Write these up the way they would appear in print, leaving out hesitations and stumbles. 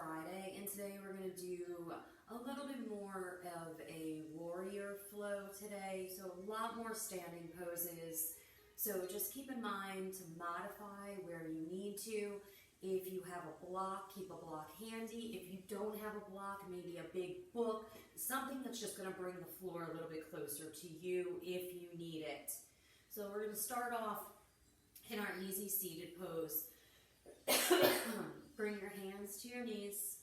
Friday, and today we're going to do a little bit more of a warrior flow today, so a lot more standing poses. So just keep in mind to modify where you need to. If you have a block, keep a block handy. If you don't have a block, maybe a big book, something that's just going to bring the floor a little bit closer to you if you need it. So we're going to start off in our easy seated pose. Bring your hands to your knees.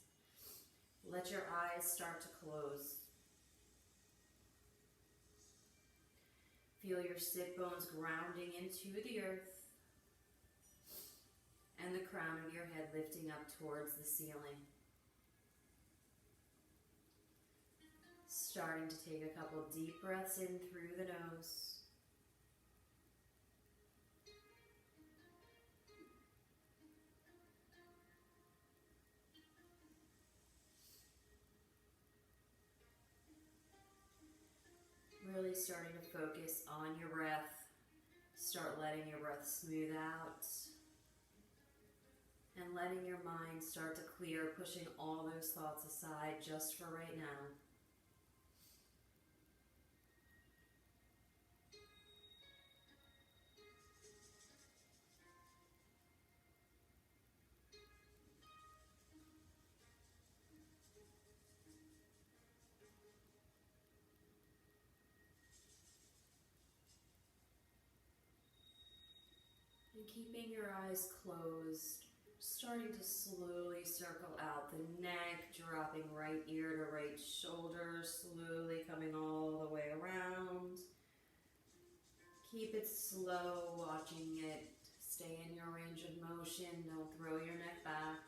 Let your eyes start to close. Feel your sit bones grounding into the earth and the crown of your head lifting up towards the ceiling. Starting to take a couple deep breaths in through the nose. Really starting to focus on your breath. Start letting your breath smooth out. And letting your mind start to clear, pushing all those thoughts aside just for right now. And keeping your eyes closed, starting to slowly circle out the neck, dropping right ear to right shoulder, slowly coming all the way around. Keep it slow, watching it stay in your range of motion. Don't throw your neck back.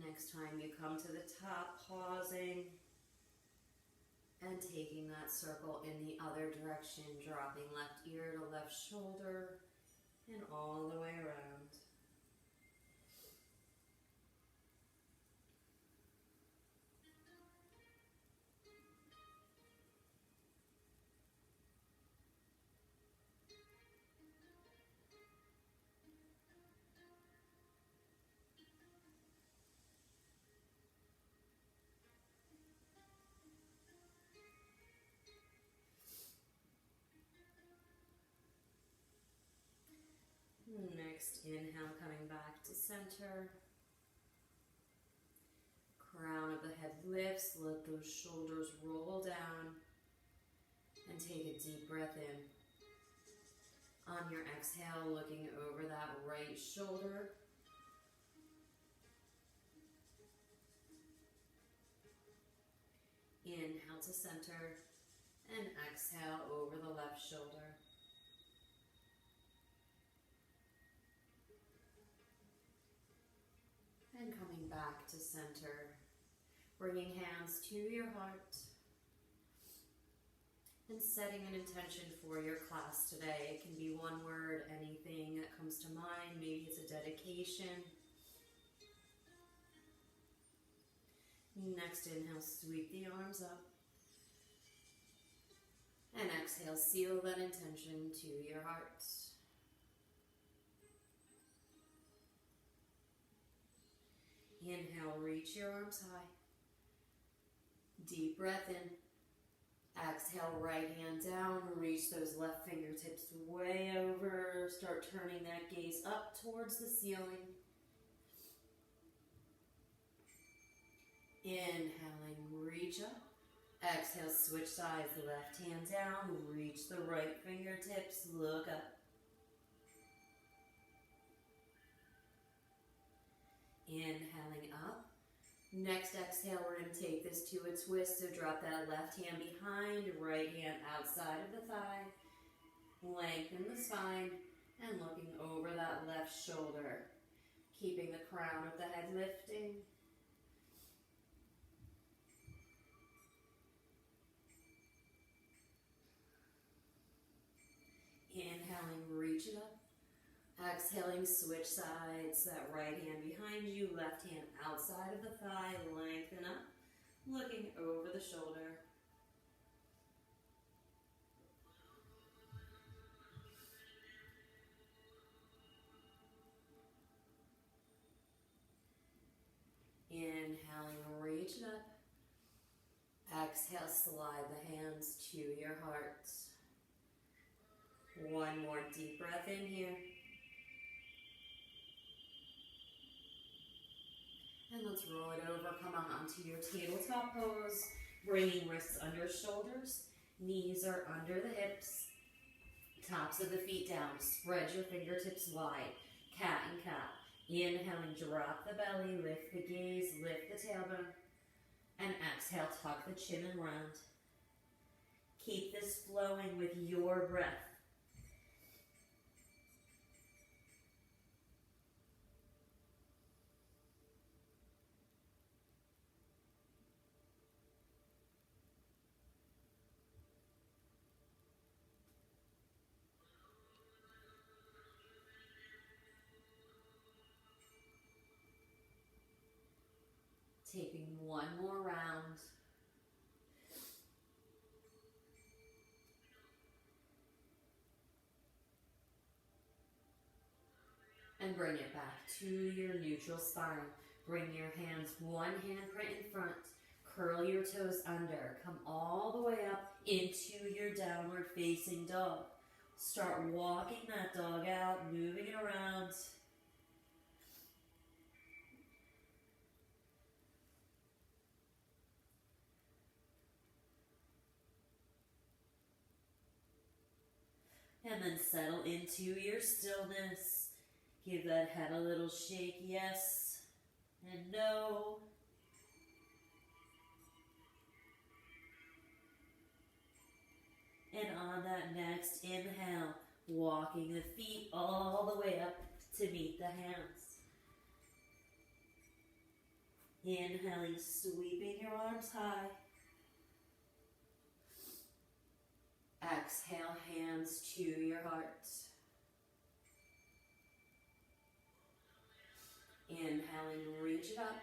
Next time you come to the top, pausing and taking that circle in the other direction, dropping left ear to left shoulder and all the way around. Next, inhale, coming back to center. Crown of the head lifts, let those shoulders roll down, and take a deep breath in. On your exhale, looking over that right shoulder. Inhale to center, and exhale over the left shoulder. And coming back to center, bringing hands to your heart and setting an intention for your class today. It can be one word, anything that comes to mind. Maybe it's a dedication. Next inhale, sweep the arms up. And exhale, seal that intention to your heart. Inhale, reach your arms high. Deep breath in. Exhale, right hand down. Reach those left fingertips way over. Start turning that gaze up towards the ceiling. Inhaling, reach up. Exhale, switch sides. Left hand down. Reach the right fingertips. Look up. Inhaling up. Next exhale, we're going to take this to a twist. So drop that left hand behind, right hand outside of the thigh. Lengthen the spine and looking over that left shoulder. Keeping the crown of the head lifting. Inhaling, reach it up. Exhaling, switch sides. That right hand behind you, left hand outside of the thigh. Lengthen up, looking over the shoulder. Inhaling, reach it up. Exhale, slide the hands to your heart. One more deep breath in here. And let's roll it over. Come on onto your tabletop pose. Bringing wrists under shoulders. Knees are under the hips. Tops of the feet down. Spread your fingertips wide. Cat and cow. Inhaling, drop the belly. Lift the gaze. Lift the tailbone. And exhale, tuck the chin and round. Keep this flowing with your breath. Taking one more round. And bring it back to your neutral spine. Bring your hands, one handprint in front. Curl your toes under. Come all the way up into your downward facing dog. Start walking that dog out, moving it around. And then settle into your stillness. Give that head a little shake, yes and no. And on that next inhale, walking the feet all the way up to meet the hands. Inhaling, sweeping your arms high. Exhale, hands to your heart. Inhaling, reach it up.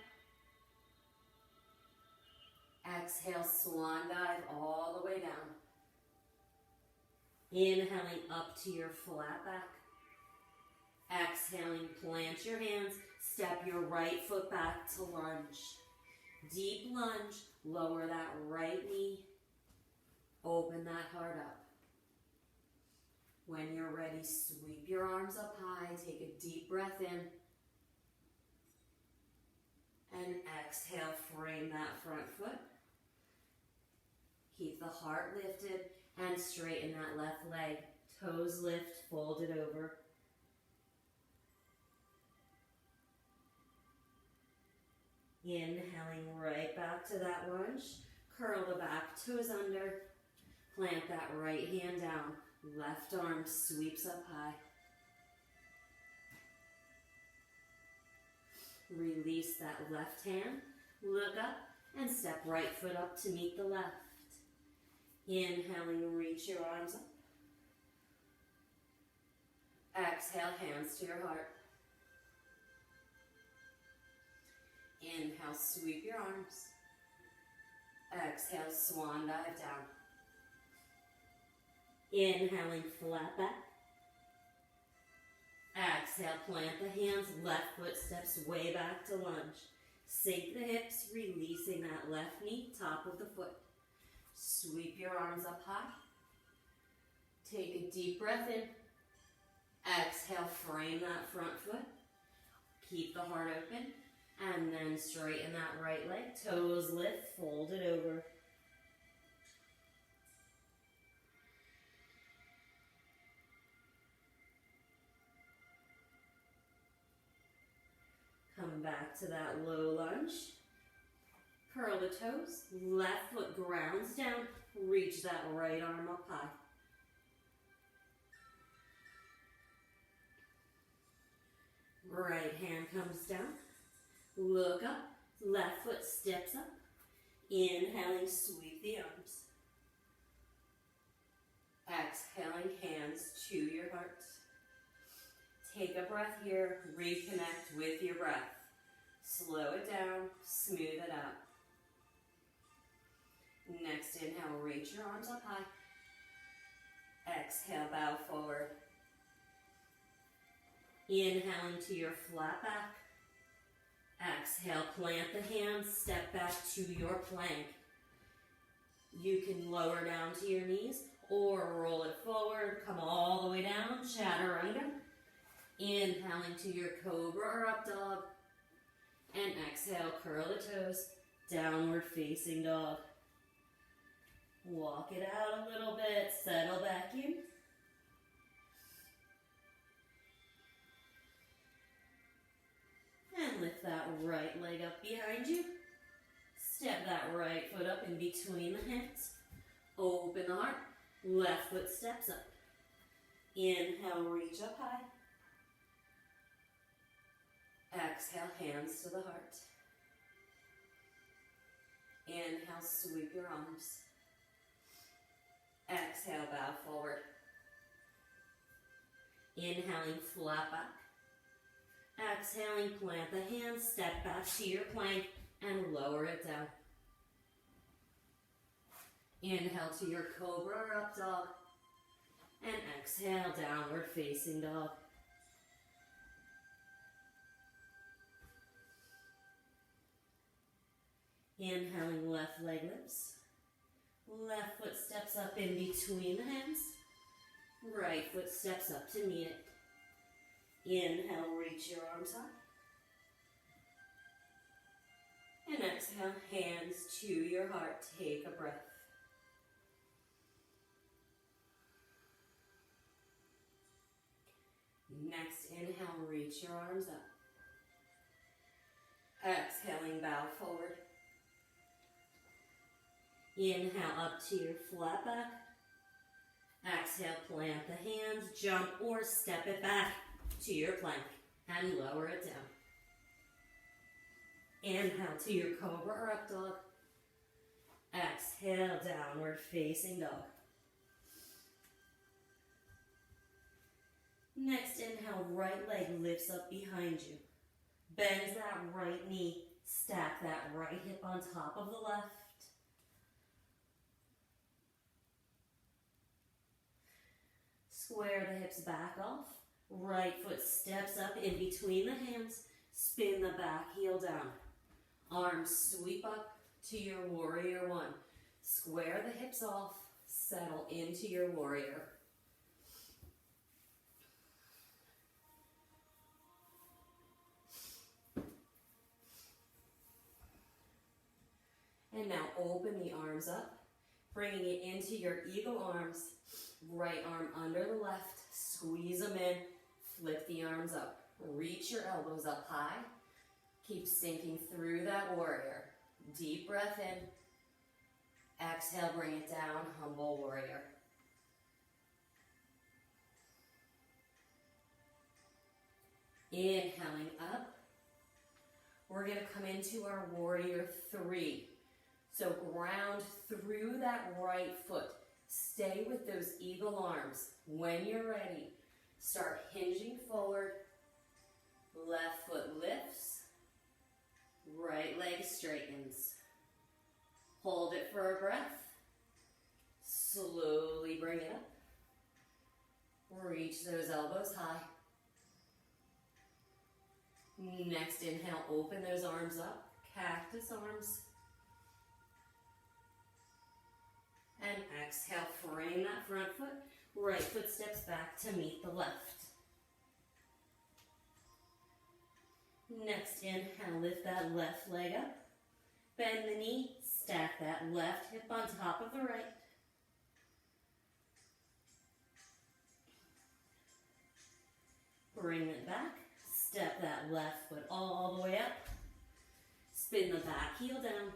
Exhale, swan dive all the way down. Inhaling up to your flat back. Exhaling, plant your hands. Step your right foot back to lunge. Deep lunge, lower that right knee. Open that heart up. When you're ready, sweep your arms up high. Take a deep breath in. And exhale, frame that front foot. Keep the heart lifted and straighten that left leg. Toes lift, fold it over. Inhaling right back to that lunge. Curl the back toes under. Plant that right hand down. Left arm sweeps up high. Release that left hand. Look up and step right foot up to meet the left. Inhaling, reach your arms up. Exhale, hands to your heart. Inhale, sweep your arms. Exhale, swan dive down. Inhaling, flat back. Exhale, plant the hands, left foot steps way back to lunge. Sink the hips, releasing that left knee, top of the foot. Sweep your arms up high. Take a deep breath in. Exhale, frame that front foot. Keep the heart open. And then straighten that right leg. Toes lift, fold it over. Come back to that low lunge. Curl the toes. Left foot grounds down. Reach that right arm up high. Right hand comes down. Look up. Left foot steps up. Inhaling, sweep the arms. Exhaling, hands to your heart. Take a breath here, reconnect with your breath. Slow it down, smooth it out. Next inhale, reach your arms up high. Exhale, bow forward. Inhale into your flat back. Exhale, plant the hands, step back to your plank. You can lower down to your knees or roll it forward, come all the way down, chaturanga. Inhale into your cobra or up dog. And exhale, curl the toes, downward facing dog. Walk it out a little bit, settle back in. And lift that right leg up behind you. Step that right foot up in between the hips. Open the heart, left foot steps up. Inhale, reach up high. Exhale, hands to the heart. Inhale, sweep your arms. Exhale, bow forward. Inhaling, flat back. Exhaling, plant the hands, step back to your plank, and lower it down. Inhale to your cobra or up dog. And exhale, downward facing dog. Inhaling, left leg lifts. Left foot steps up in between the hands. Right foot steps up to meet it. Inhale, reach your arms high. And exhale, hands to your heart. Take a breath. Next, inhale, reach your arms up. Exhaling, bow forward. Inhale up to your flat back. Exhale, plant the hands, jump or step it back to your plank and lower it down. Inhale to your cobra or up dog. Exhale, downward facing dog. Next inhale, right leg lifts up behind you. Bend that right knee, stack that right hip on top of the left. Square the hips back off. Right foot steps up in between the hands. Spin the back heel down. Arms sweep up to your warrior one. Square the hips off. Settle into your warrior. And now open the arms up, bringing it into your eagle arms. Right arm under the left, squeeze them in, flip the arms up. Reach your elbows up high. Keep sinking through that warrior. Deep breath in. Exhale, bring it down, humble warrior. Inhaling up. We're going to come into our warrior three. So ground through that right foot. Stay with those eagle arms. When you're ready, start hinging forward. Left foot lifts. Right leg straightens. Hold it for a breath. Slowly bring it up. Reach those elbows high. Next inhale, open those arms up. Cactus arms. And exhale, frame that front foot. Right foot steps back to meet the left. Next inhale, lift that left leg up. Bend the knee, stack that left hip on top of the right. Bring it back. Step that left foot all the way up. Spin the back heel down.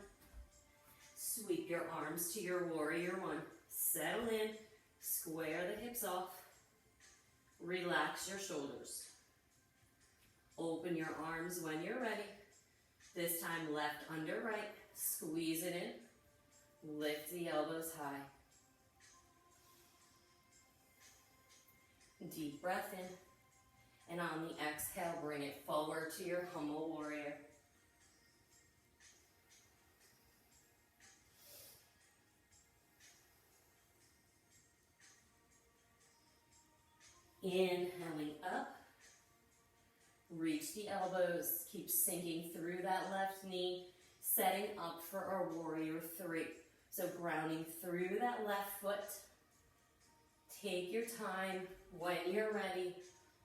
Sweep your arms to your warrior one. Settle in. Square the hips off. Relax your shoulders. Open your arms when you're ready. This time left under right. Squeeze it in. Lift the elbows high. Deep breath in. And on the exhale, bring it forward to your humble warrior. Inhaling up. Reach the elbows. Keep sinking through that left knee. Setting up for our warrior three. So grounding through that left foot. Take your time when you're ready.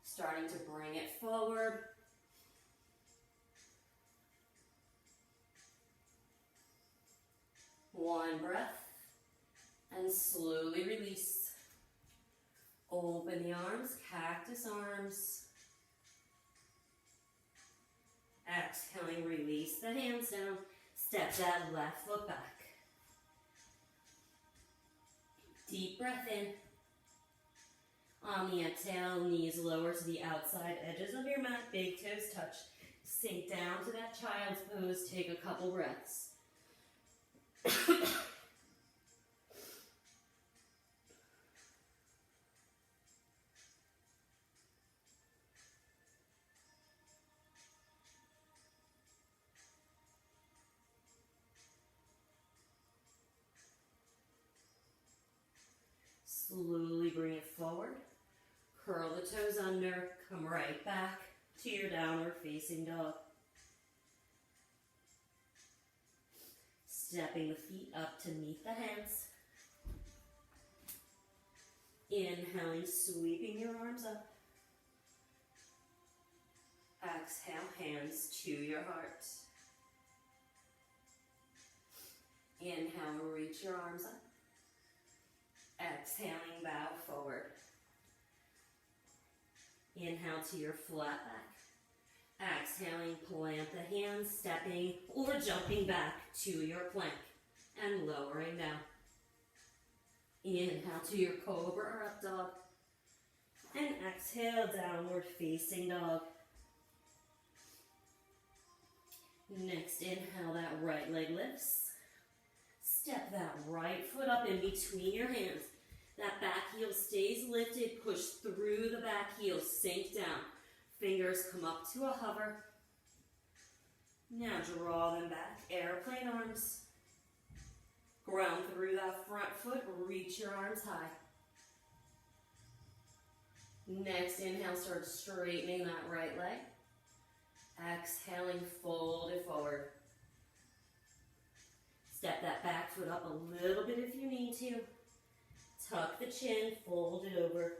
Starting to bring it forward. One breath. And slowly release. Open the arms, cactus arms. Exhaling, release the hands down. Step that left foot back. Deep breath in. On the exhale, knees lower to the outside edges of your mat. Big toes touch. Sink down to that child's pose. Take a couple breaths. Slowly bring it forward. Curl the toes under. Come right back to your downward facing dog. Stepping the feet up to meet the hands. Inhaling, sweeping your arms up. Exhale, hands to your heart. Inhale, reach your arms up. Exhaling, bow forward. Inhale to your flat back. Exhaling, plant the hands, stepping or jumping back to your plank and lowering down. Inhale to your cobra or up dog. And exhale, downward facing dog. Next, inhale, that right leg lifts. Step that right foot up in between your hands. That back heel stays lifted. Push through the back heel. Sink down. Fingers come up to a hover. Now draw them back. Airplane arms. Ground through that front foot. Reach your arms high. Next, inhale, start straightening that right leg. Exhaling, fold it forward. Step that back foot up a little bit if you need to. Tuck the chin, fold it over.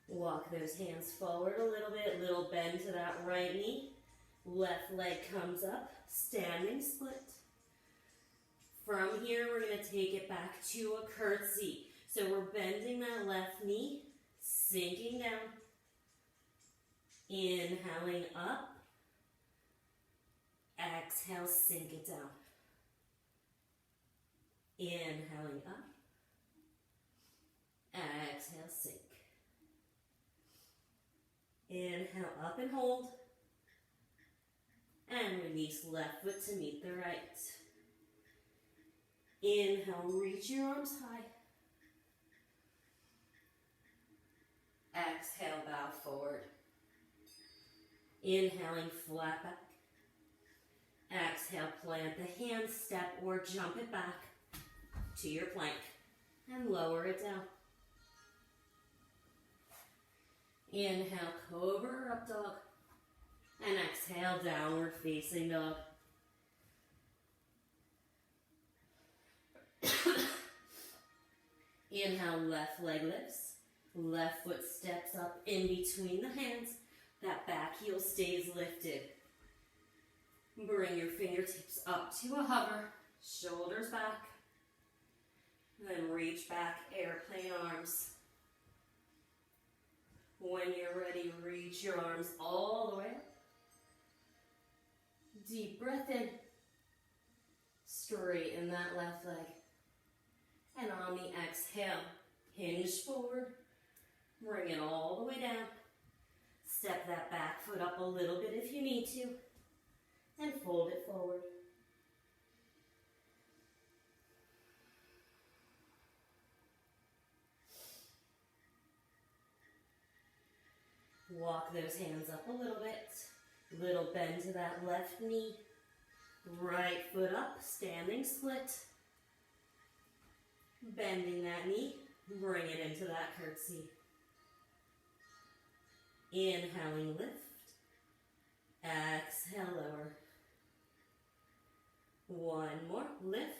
Walk those hands forward a little bend to that right knee. Left leg comes up, standing split. From here, we're going to take it back to a curtsy. So we're bending that left knee, sinking down. Inhaling up. Exhale, sink it down. Inhaling up. Exhale, sink. Inhale up and hold. And release left foot to meet the right. Inhale, reach your arms high. Exhale, bow forward. Inhaling, flat back. Exhale, plant the hands, step or jump it back to your plank and lower it down. Inhale, cobra or up dog. And exhale, downward facing dog. Inhale, left leg lifts. Left foot steps up in between the hands. That back heel stays lifted. Bring your fingertips up to a hover. Shoulders back. Then reach back, airplane arms. When you're ready, reach your arms all the way up. Deep breath in. Straighten that left leg. And on the exhale, hinge forward. Bring it all the way down. Step that back foot up a little bit if you need to. And fold it forward. Walk those hands up a little bit. Little bend to that left knee. Right foot up, standing split. Bending that knee, bring it into that curtsy. Inhaling, lift. Exhale, lower. One more, lift.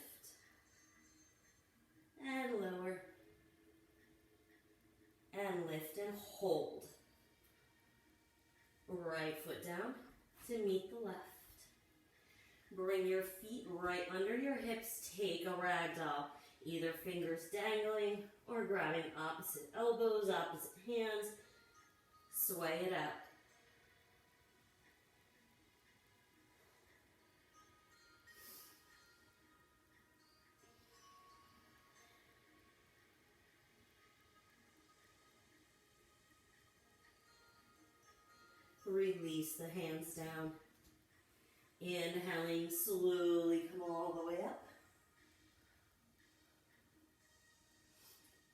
And lower. And lift and hold. Right foot down to meet the left. Bring your feet right under your hips. Take a ragdoll. Either fingers dangling or grabbing opposite elbows, opposite hands. Sway it out. Release the hands down. Inhaling, slowly come all the way up.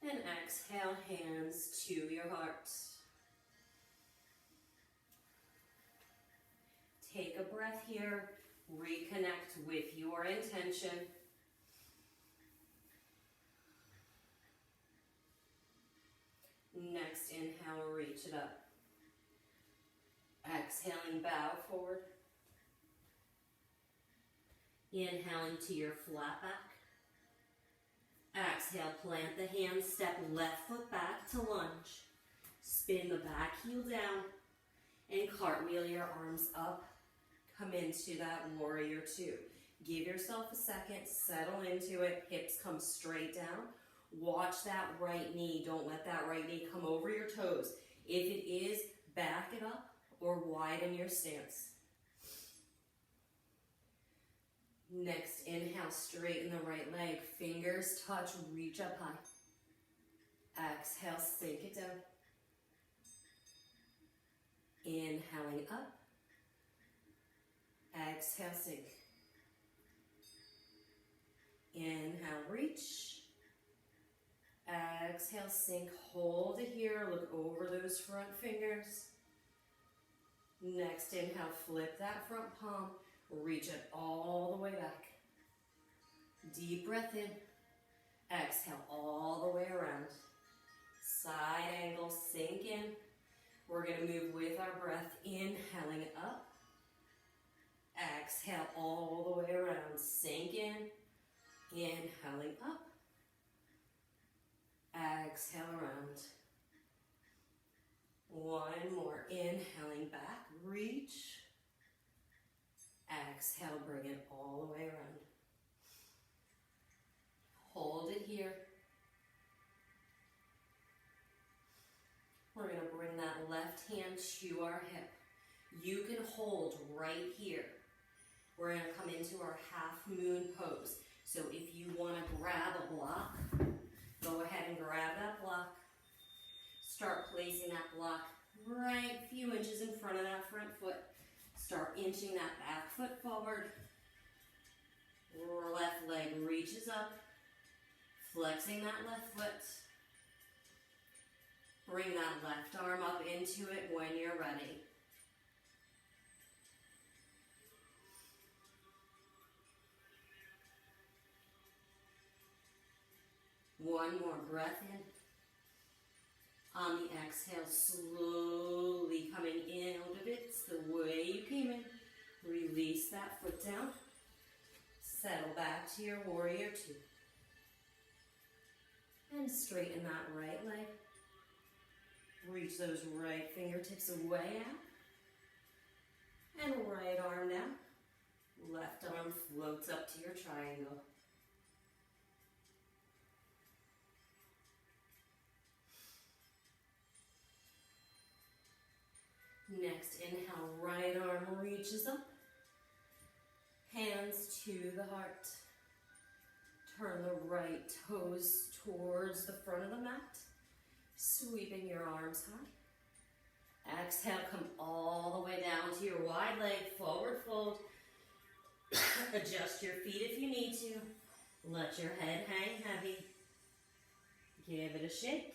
And exhale, hands to your heart. Take a breath here. Reconnect with your intention. Next inhale, reach it up. Exhaling, bow forward. Inhaling to your flat back. Exhale, plant the hands, step left foot back to lunge. Spin the back heel down and cartwheel your arms up. Come into that warrior two. Give yourself a second, settle into it, hips come straight down. Watch that right knee, don't let that right knee come over your toes. If it is, back it up or widen your stance. Next, inhale, straighten the right leg. Fingers touch, reach up high. Exhale, sink it down. Inhaling up. Exhale, sink. Inhale, reach. Exhale, sink. Hold it here. Look over those front fingers. Next, inhale, flip that front palm. Reach it all the way back. Deep breath in. Exhale all the way around. Side angle, sink in. We're going to move with our breath. Inhaling up. Exhale all the way around. Sink in. Inhaling up. Exhale around. One more. Inhaling back. Reach. Exhale, bring it all the way around. Hold it here. We're going to bring that left hand to our hip. You can hold right here. We're going to come into our half moon pose. So if you want to grab a block, go ahead and grab that block. Start placing that block right a few inches in front of that front foot. Start inching that back foot forward. Left leg reaches up. Flexing that left foot. Bring that left arm up into it when you're ready. One more breath in. On the exhale, slowly coming in out of it, the way you came in. Release that foot down. Settle back to your warrior two. And straighten that right leg. Reach those right fingertips away out. And right arm down. Left arm floats up to your triangle. Next, inhale, right arm reaches up. Hands to the heart. Turn the right toes towards the front of the mat. Sweeping your arms high. Exhale, come all the way down to your wide leg, forward fold. Adjust your feet if you need to. Let your head hang heavy. Give it a shake.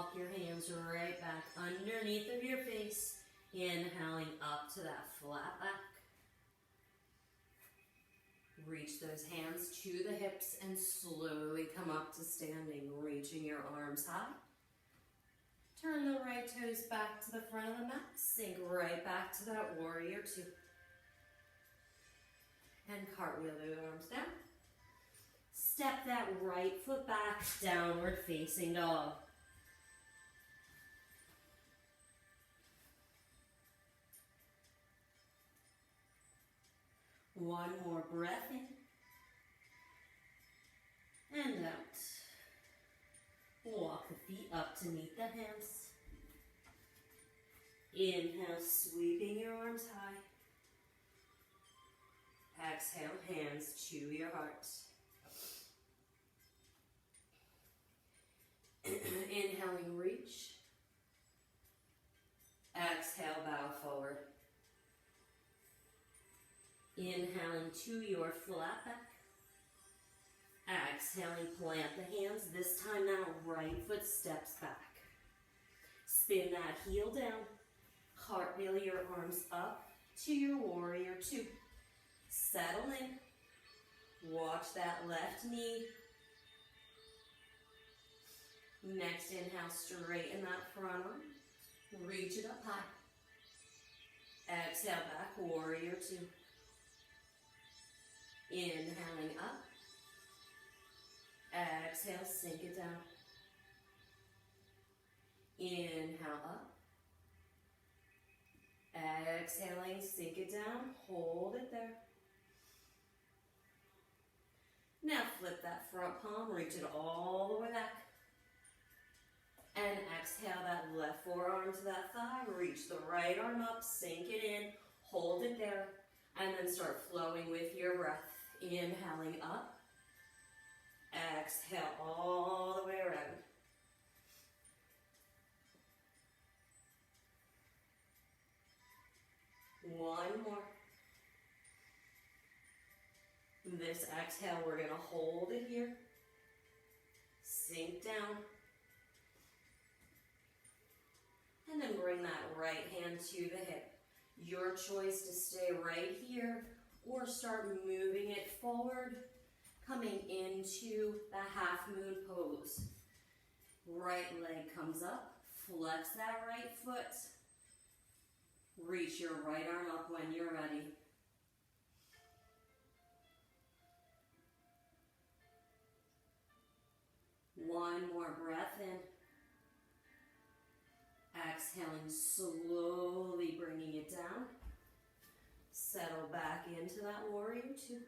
walk your hands right back underneath of your face. Inhaling up to that flat back. Reach those hands to the hips and slowly come up to standing, reaching your arms high. Turn the right toes back to the front of the mat. Sink right back to that warrior two. And cartwheel those arms down. Step that right foot back, downward facing dog. One more breath in and out. Walk the feet up to meet the hands. Inhale, sweeping your arms high. Exhale, hands to your heart. Inhaling, reach. Exhale, bow forward. Inhaling to your flat back. Exhaling, plant the hands. This time now, right foot steps back. Spin that heel down. Cartwheel your arms up to your warrior two. Settle in. Watch that left knee. Next inhale, straighten that front arm. Reach it up high. Exhale back, warrior two. Inhaling up. Exhale, sink it down. Inhale up. Exhaling, sink it down. Hold it there. Now flip that front palm, reach it all the way back. And exhale that left forearm to that thigh. Reach the right arm up, sink it in, hold it there, and then start flowing with your breath. Inhaling up. Exhale all the way around. One more. This exhale, we're going to hold it here. Sink down. And then bring that right hand to the hip. Your choice to stay right here or start moving it forward, coming into the half moon pose. Right leg comes up, flex that right foot. Reach your right arm up when you're ready. One more breath in. Exhaling, slowly bringing it down. Settle back into that warrior two.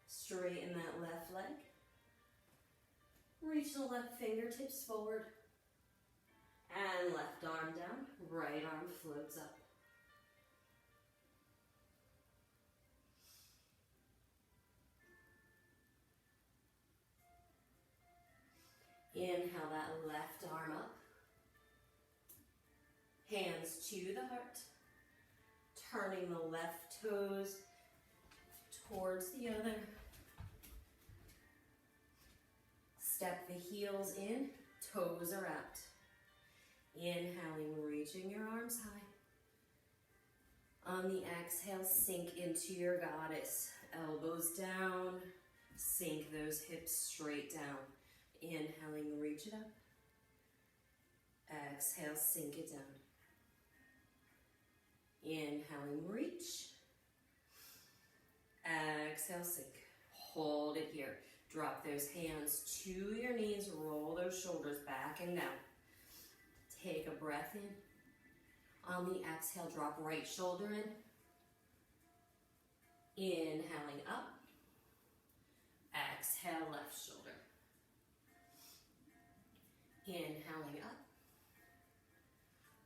Straighten that left leg. Reach the left fingertips forward. And left arm down, right arm floats up. Inhale that left arm up. Hands to the heart. Turning the left toes towards the other. Step the heels in, toes are out. Inhaling, reaching your arms high. On the exhale, sink into your goddess. Elbows down, sink those hips straight down. Inhaling, reach it up. Exhale, sink it down. Inhaling, reach. Exhale, sink. Hold it here. Drop those hands to your knees. Roll those shoulders back and down. Take a breath in. On the exhale, drop right shoulder in. Inhaling up. Exhale, left shoulder. Inhaling up.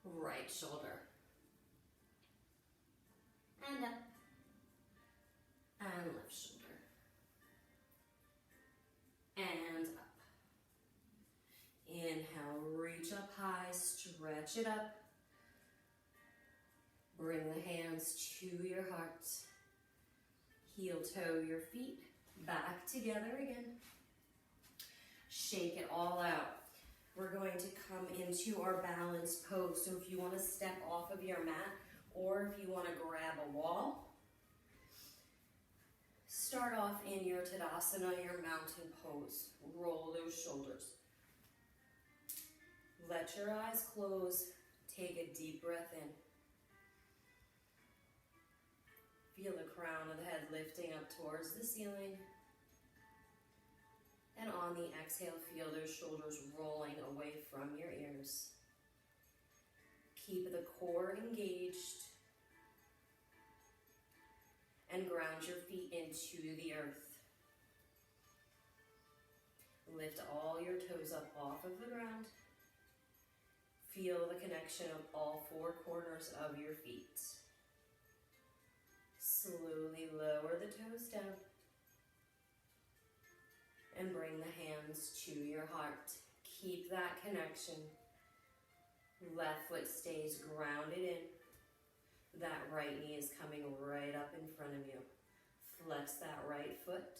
Right shoulder. And up. And left shoulder. And up. Inhale, reach up high, stretch it up. Bring the hands to your heart. Heel toe your feet back together again. Shake it all out. We're going to come into our balanced pose. So if you want to step off of your mat or if you want to grab a wall, start off in your Tadasana, your mountain pose. Roll those shoulders. Let your eyes close. Take a deep breath in. Feel the crown of the head lifting up towards the ceiling. And on the exhale, feel those shoulders rolling away from your ears. Keep the core engaged. And ground your feet into the earth. Lift all your toes up off of the ground. Feel the connection of all four corners of your feet. Slowly lower the toes down. And bring the hands to your heart. Keep that connection. Left foot stays grounded in. That right knee is coming right up in front of you. Flex that right foot.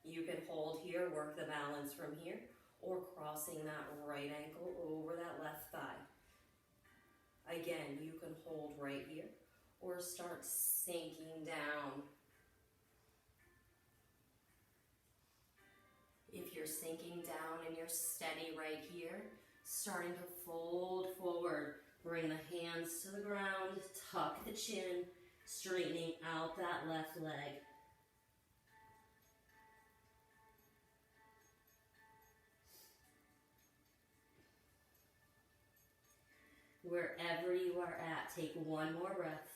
You can hold here, work the balance from here, or crossing that right ankle over that left thigh. Again, you can hold right here, or start sinking down. If you're sinking down and you're steady right here, starting to fold forward, bring the hands to the ground, tuck the chin, straightening out that left leg. Wherever you are at, take one more breath.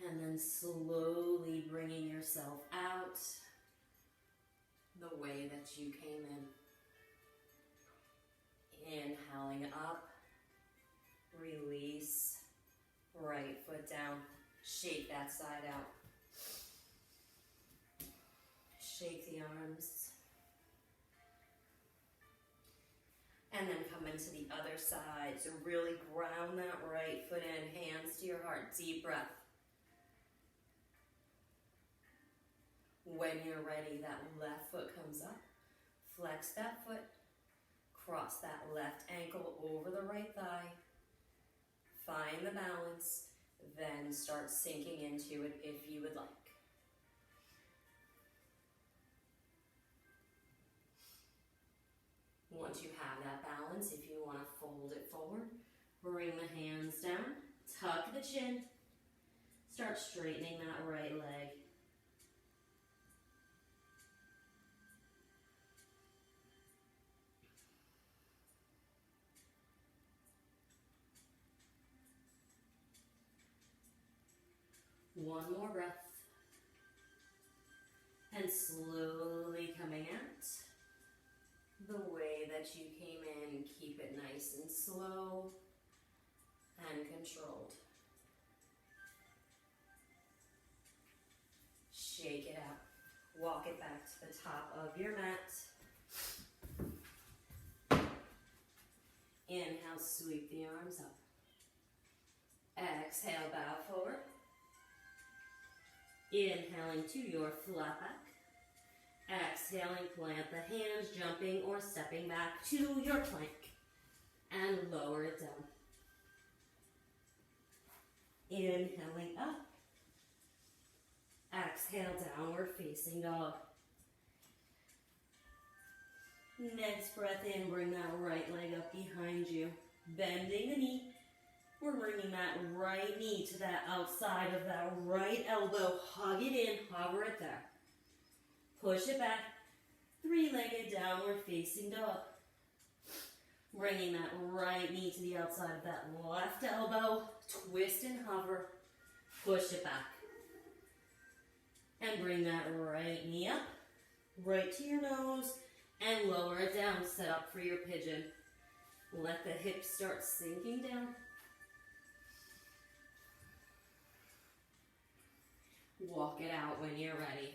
And then slowly bringing yourself out the way that you came in. Inhaling up, release, right foot down, shake that side out. Shake the arms. And then come into the other side. So really ground that right foot in, hands to your heart, deep breath. When you're ready, that left foot comes up. Flex that foot. Cross that left ankle over the right thigh. Find the balance. Then start sinking into it if you would like. Once you have that balance, if you want to fold it forward, bring the hands down, tuck the chin, start straightening that right leg. One more breath. And slowly coming out the way that you came in. Keep it nice and slow and controlled. Shake it out. Walk it back to the top of your mat. Inhale, sweep the arms up. Exhale, bow forward. Inhaling to your flat back. Exhaling, plant the hands, jumping or stepping back to your plank. And lower it down. Inhaling up. Exhale, downward facing dog. Next breath in, bring that right leg up behind you. Bending the knee. We're bringing that right knee to that outside of that right elbow. Hug it in, hover it there. Push it back. Three-legged downward facing dog. Bringing that right knee to the outside of that left elbow. Twist and hover. Push it back. And bring that right knee up. Right to your nose. And lower it down. Set up for your pigeon. Let the hips start sinking down. Walk it out when you're ready.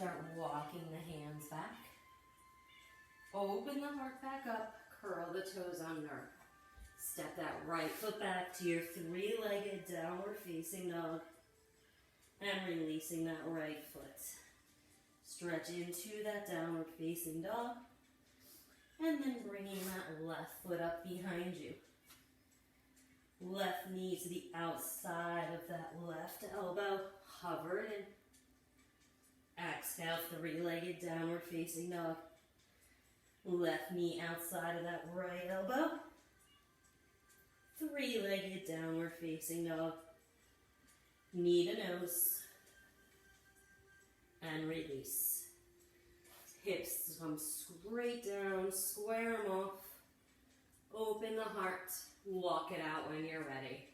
start walking the hands back. Open the heart back up, curl the toes under. Step that right foot back to your three-legged downward facing dog. And releasing that right foot. Stretch into that downward facing dog. And then bringing that left foot up behind you. Left knee to the outside of that left elbow. Hover it in. Exhale, three-legged downward facing dog. Left knee outside of that right elbow. Three-legged downward facing dog. Knee to nose. And release. Hips come straight down, square them off. Open the heart. Walk it out when you're ready.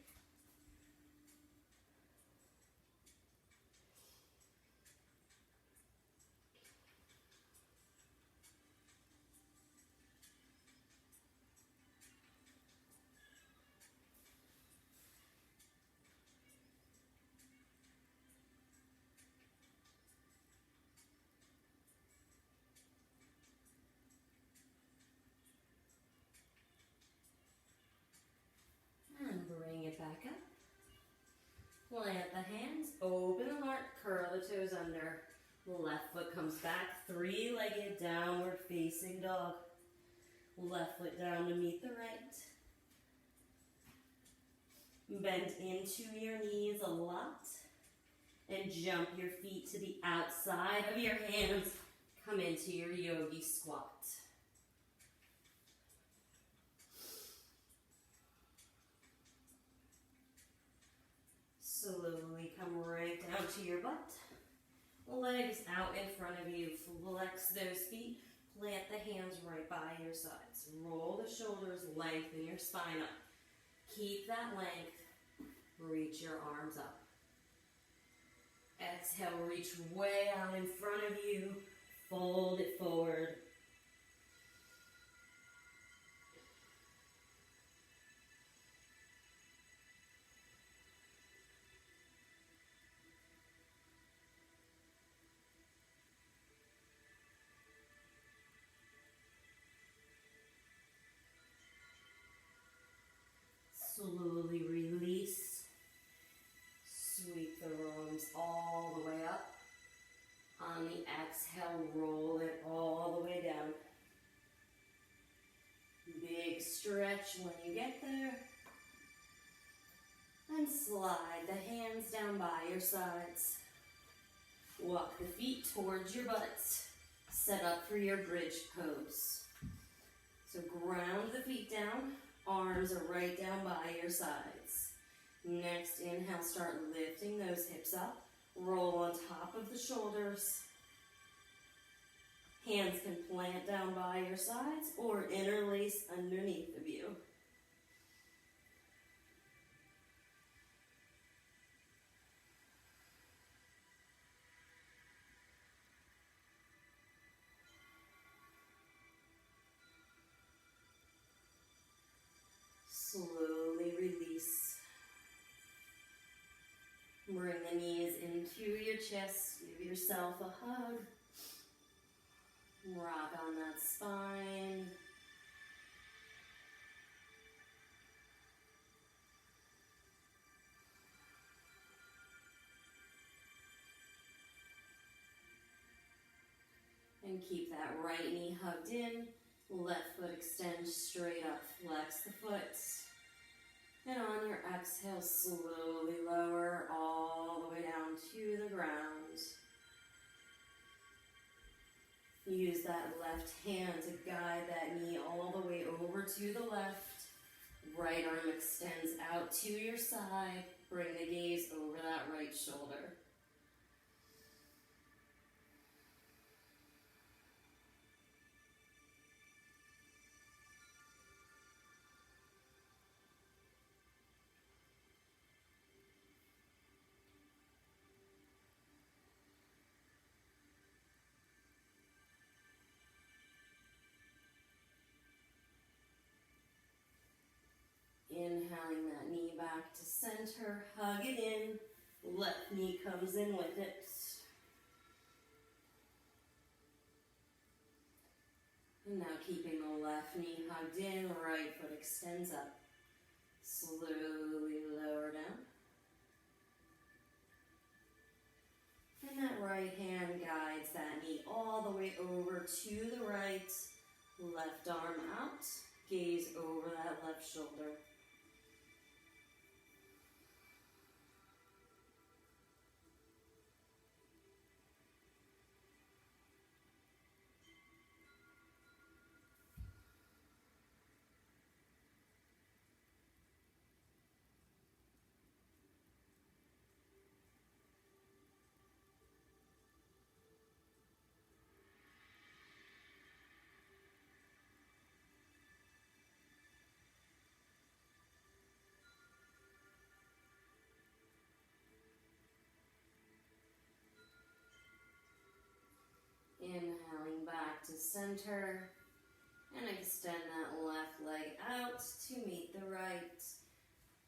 Back up. Plant the hands, open the heart, curl the toes under. Left foot comes back, three-legged downward facing dog. Left foot down to meet the right. Bend into your knees a lot. And jump your feet to the outside of your hands. Come into your yogi squat. Slowly come right down to your butt. Legs out in front of you. Flex those feet. Plant the hands right by your sides. Roll the shoulders. Lengthen your spine up. Keep that length. Reach your arms up. Exhale, reach way out in front of you. Fold it forward. Slowly release. Sweep the arms all the way up. On the exhale, roll it all the way down. Big stretch when you get there. And slide the hands down by your sides. Walk the feet towards your butts. Set up for your bridge pose. So ground the feet down. Arms are right down by your sides. Next inhale, start lifting those hips up. Roll on top of the shoulders. Hands can plant down by your sides or interlace underneath of you. Slowly release. Bring the knees into your chest. Give yourself a hug. Rock on that spine. And keep that right knee hugged in. Left foot extends straight up. Flex the foot. And on your exhale, slowly lower all the way down to the ground. Use that left hand to guide that knee all the way over to the left. Right arm extends out to your side. Bring the gaze over that right shoulder. Inhaling that knee back to center, hug it in, left knee comes in with it. And now keeping the left knee hugged in, right foot extends up. Slowly lower down. And that right hand guides that knee all the way over to the right. Left arm out. Gaze over that left shoulder. Inhaling back to center. And extend that left leg out to meet the right.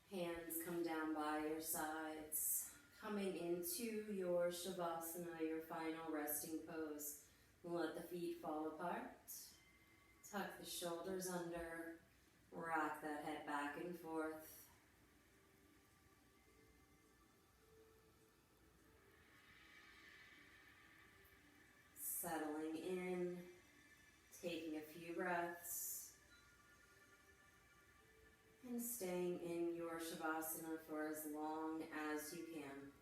Hands come down by your sides. Coming into your Shavasana, your final resting pose. Let the feet fall apart. Tuck the shoulders under. Rock that head back and forth. Settling in, taking a few breaths, and staying in your Shavasana for as long as you can.